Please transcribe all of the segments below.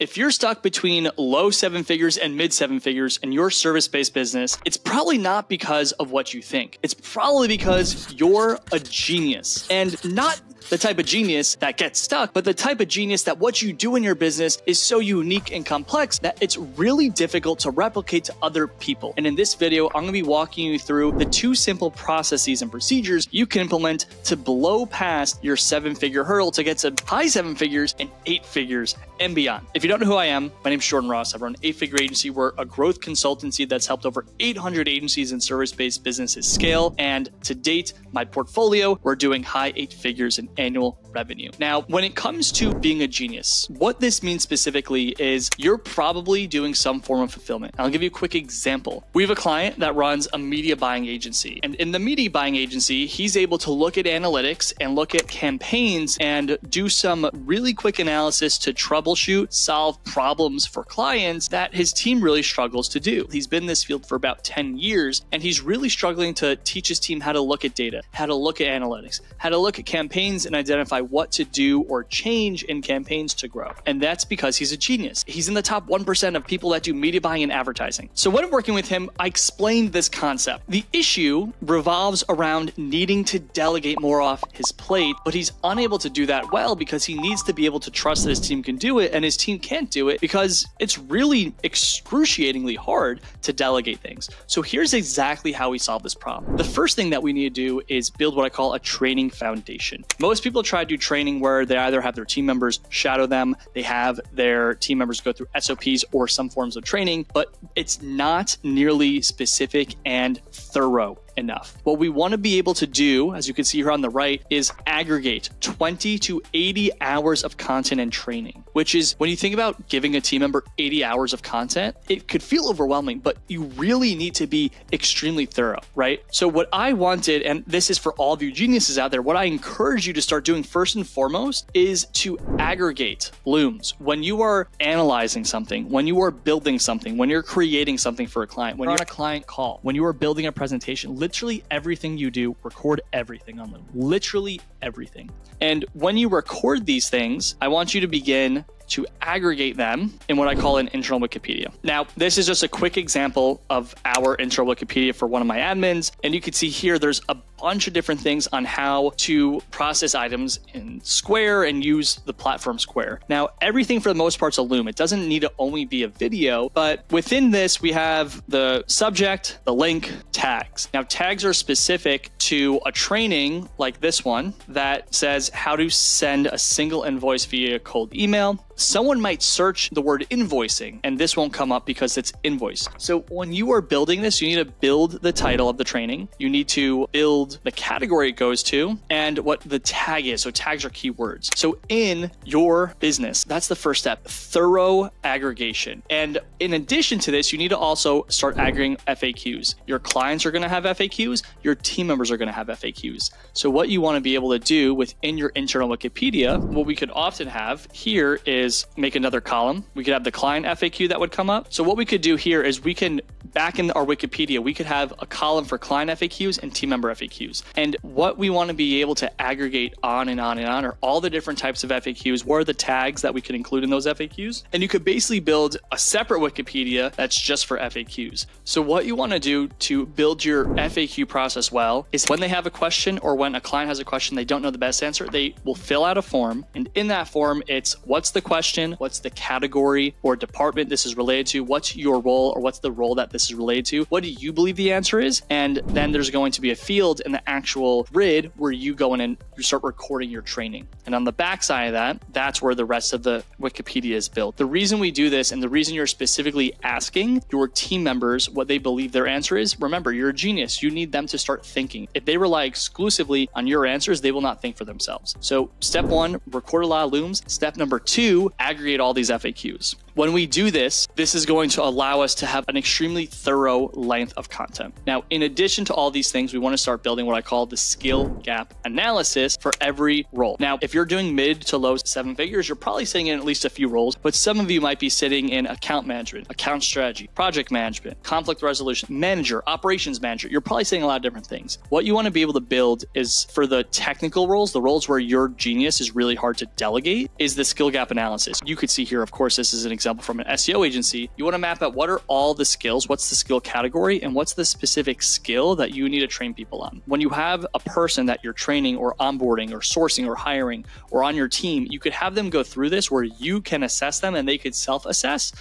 If you're stuck between low seven figures and mid seven figures in your service-based business, it's probably not because of what you think. It's probably because you're a genius, and not the type of genius that gets stuck, but the type of genius that what you do in your business is so unique and complex that it's really difficult to replicate to other people. And in this video, I'm going to be walking you through the 2 simple processes and procedures you can implement to blow past your 7-figure hurdle to get to high 7 figures and 8 figures and beyond. If you don't know who I am, my name is Jordan Ross. I run an 8-figure agency. We're a growth consultancy that's helped over 800 agencies and service-based businesses scale. And to date, my portfolio, we're doing high 8 figures in annual revenue. Now, when it comes to being a genius, what this means specifically is you're probably doing some form of fulfillment. I'll give you a quick example. We have a client that runs a media buying agency. And in the media buying agency, he's able to look at analytics and look at campaigns and do some really quick analysis to troubleshoot, solve problems for clients that his team really struggles to do. He's been in this field for about 10 years, and he's really struggling to teach his team how to look at data, how to look at analytics, how to look at campaigns and identify what to do or change in campaigns to grow. And that's because he's a genius. He's in the top 1% of people that do media buying and advertising. So when I'm working with him, I explained this concept. The issue revolves around needing to delegate more off his plate, but he's unable to do that well because he needs to be able to trust that his team can do it, and his team can't do it because it's really excruciatingly hard to delegate things. So here's exactly how we solve this problem. The first thing that we need to do is build what I call a training foundation. Most people try to do training where they either have their team members shadow them, they have their team members go through SOPs or some forms of training, but it's not nearly specific and thorough enough. What we want to be able to do, as you can see here on the right, is aggregate 20 to 80 hours of content and training, which is when you think about giving a team member 80 hours of content, it could feel overwhelming, but you really need to be extremely thorough, right? So what I wanted, and this is for all of you geniuses out there, what I encourage you to start doing first and foremost is to aggregate looms. When you are analyzing something, when you are building something, when you're creating something for a client, when you're on a client call, when you are building a presentation, literally everything you do, record everything on them. Literally everything. And when you record these things, I want you to begin to aggregate them in what I call an internal Wikipedia. Now, this is just a quick example of our internal Wikipedia for one of my admins. And you can see here, there's a bunch of different things on how to process items in Square and use the platform Square. Now, everything for the most part is a loom. It doesn't need to only be a video, but within this, we have the subject, the link, tags. Now, tags are specific to a training like this one that says how to send a single invoice via cold email. Someone might search the word invoicing and this won't come up because it's invoice. So when you are building this, you need to build the title of the training. You need to build the category it goes to and what the tag is. So tags are keywords. So in your business, that's the first step, thorough aggregation. And in addition to this, you need to also start aggregating FAQs. Your clients are going to have FAQs. Your team members are going to have FAQs. So what you want to be able to do within your internal Wikipedia, what we could often have here is make another column. We could have the client FAQ that would come up. So what we could do here is we can, back in our Wikipedia, we could have a column for client FAQs and team member FAQs. And what we want to be able to aggregate on and on and on are all the different types of FAQs. What are the tags that we could include in those FAQs? And you could basically build a separate Wikipedia that's just for FAQs. So what you want to do to build your FAQ process well is when they have a question or when a client has a question, they don't know the best answer, they will fill out a form. And in that form, it's what's the question, what's the category or department this is related to, what's your role or what's the role that this is related to, what do you believe the answer is, and then there's going to be a field in the actual grid where you go in and you start recording your training. And on the back side of that, that's where the rest of the Wikipedia is built. The reason we do this and the reason you're specifically asking your team members what they believe their answer is, remember, you're a genius. You need them to start thinking. If they rely exclusively on your answers, they will not think for themselves. So step one, record a lot of looms. Step number two, aggregate all these FAQs. When we do this, this is going to allow us to have an extremely thorough length of content. Now, in addition to all these things, we want to start building what I call the skill gap analysis for every role. Now, if you're doing mid to low seven figures, you're probably sitting in at least a few roles, but some of you might be sitting in account management, account strategy, project management, conflict resolution, manager, operations manager. You're probably saying a lot of different things. What you want to be able to build is for the technical roles, the roles where your genius is really hard to delegate, is the skill gap analysis. You could see here, of course, this is an example from an SEO agency. You want to map out what are all the skills, what's the skill category, and what's the specific skill that you need to train people on. When you have a person that you're training or onboarding or sourcing or hiring or on your team, you could have them go through this where you can assess them and they could self-assess.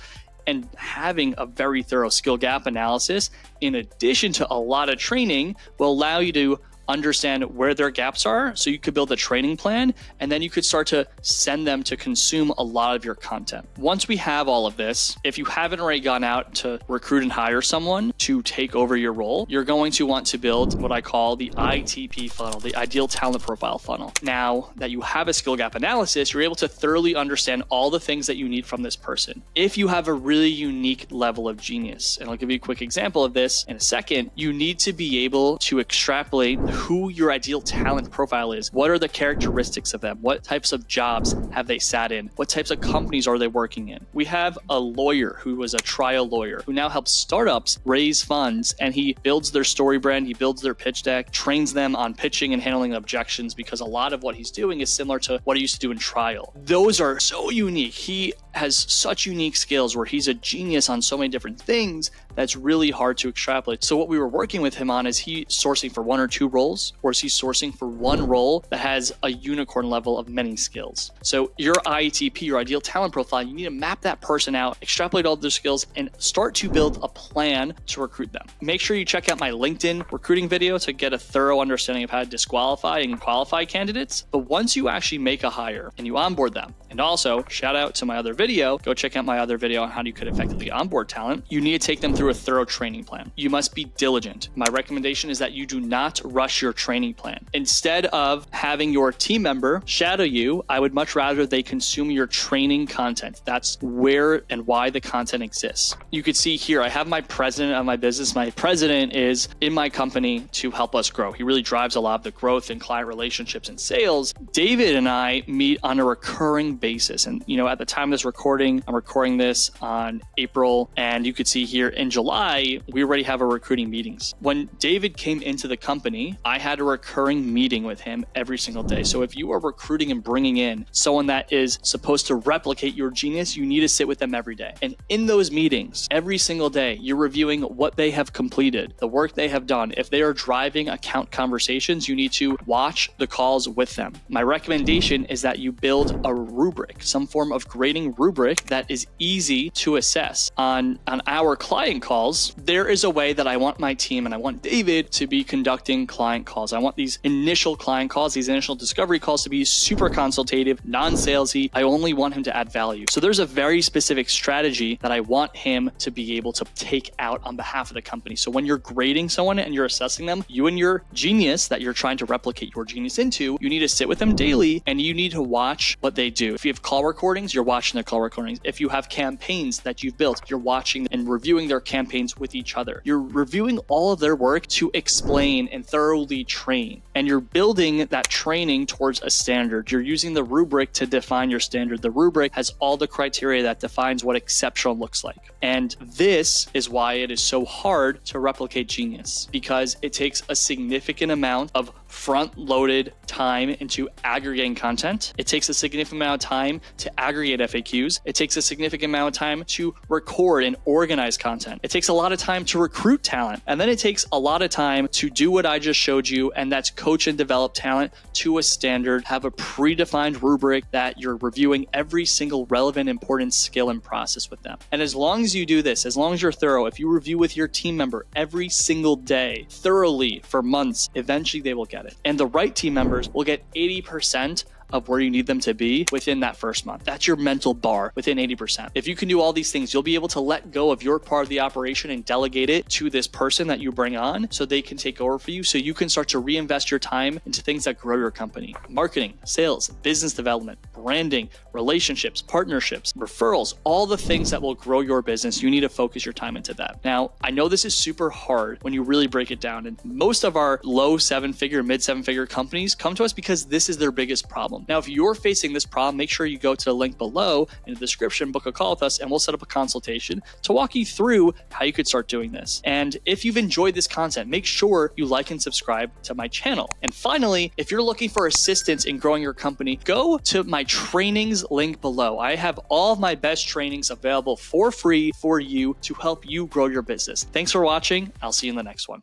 And having a very thorough skill gap analysis, in addition to a lot of training, will allow you to understand where their gaps are, so you could build a training plan, and then you could start to send them to consume a lot of your content. Once we have all of this, if you haven't already gone out to recruit and hire someone to take over your role, you're going to want to build what I call the ITP funnel, the ideal talent profile funnel. Now that you have a skill gap analysis, you're able to thoroughly understand all the things that you need from this person. If you have a really unique level of genius, and I'll give you a quick example of this in a second, you need to be able to extrapolate who your ideal talent profile is. What are the characteristics of them? What types of jobs have they sat in? What types of companies are they working in? We have a lawyer who was a trial lawyer who now helps startups raise funds, and he builds their story brand, he builds their pitch deck, trains them on pitching and handling objections, because a lot of what he's doing is similar to what he used to do in trial. Those are so unique. He has such unique skills where he's a genius on so many different things that's really hard to extrapolate. So what we were working with him on is he sourcing for one or two roles, or is he sourcing for one role that has a unicorn level of many skills? So your ITP, your ideal talent profile, you need to map that person out, extrapolate all their skills, and start to build a plan to recruit them. Make sure you check out my LinkedIn recruiting video to get a thorough understanding of how to disqualify and qualify candidates. But once you actually make a hire and you onboard them, and also shout out to my other video, go check out my other video on how you could effectively onboard talent, you need to take them through a thorough training plan. You must be diligent. My recommendation is that you do not rush your training plan. Instead of having your team member shadow you, I would much rather they consume your training content. That's where and why the content exists. You could see here, I have my president of my business. My president is in my company to help us grow. He really drives a lot of the growth in client relationships and sales. David and I meet on a recurring basis. And, at the time of this recording, I'm recording this on April, and you could see here in July, we already have our recruiting meetings. When David came into the company, I had a recurring meeting with him every single day. So if you are recruiting and bringing in someone that is supposed to replicate your genius, you need to sit with them every day. And in those meetings, every single day, you're reviewing what they have completed, the work they have done. If they are driving account conversations, you need to watch the calls with them. My recommendation is that you build a rubric, some form of grading rubric that is easy to assess. On our client calls, there is a way that I want my team and I want David to be conducting client calls. I want these initial client calls, these initial discovery calls to be super consultative, non-salesy. I only want him to add value. So there's a very specific strategy that I want him to be able to take out on behalf of the company. So when you're grading someone and you're assessing them, you and your genius that you're trying to replicate your genius into, you need to sit with them daily and you need to watch what they do. If you have call recordings, you're watching their call recordings. If you have campaigns that you've built, you're watching and reviewing their campaigns with each other. You're reviewing all of their work to explain and thoroughly train. And you're building that training towards a standard. You're using the rubric to define your standard. The rubric has all the criteria that defines what exceptional looks like. And this is why it is so hard to replicate genius, because it takes a significant amount of front-loaded time into aggregating content. It takes a significant amount of time to aggregate FAQs. It takes a significant amount of time to record and organize content. It takes a lot of time to recruit talent. And then it takes a lot of time to do what I just showed you, and that's coach and develop talent to a standard, have a predefined rubric that you're reviewing every single relevant, important skill and process with them. And as long as you do this, as long as you're thorough, if you review with your team member every single day thoroughly for months, eventually they will get it. And the right team members will get 80% of where you need them to be within that first month. That's your mental bar within 80%. If you can do all these things, you'll be able to let go of your part of the operation and delegate it to this person that you bring on so they can take over for you, so you can start to reinvest your time into things that grow your company. Marketing, sales, business development, branding, relationships, partnerships, referrals, all the things that will grow your business. You need to focus your time into that. Now, I know this is super hard when you really break it down, and most of our low seven-figure, mid seven-figure companies come to us because this is their biggest problem. Now, if you're facing this problem, make sure you go to the link below in the description, book a call with us, and we'll set up a consultation to walk you through how you could start doing this. And if you've enjoyed this content, make sure you like and subscribe to my channel. And finally, if you're looking for assistance in growing your company, go to my trainings link below. I have all of my best trainings available for free for you to help you grow your business. Thanks for watching. I'll see you in the next one.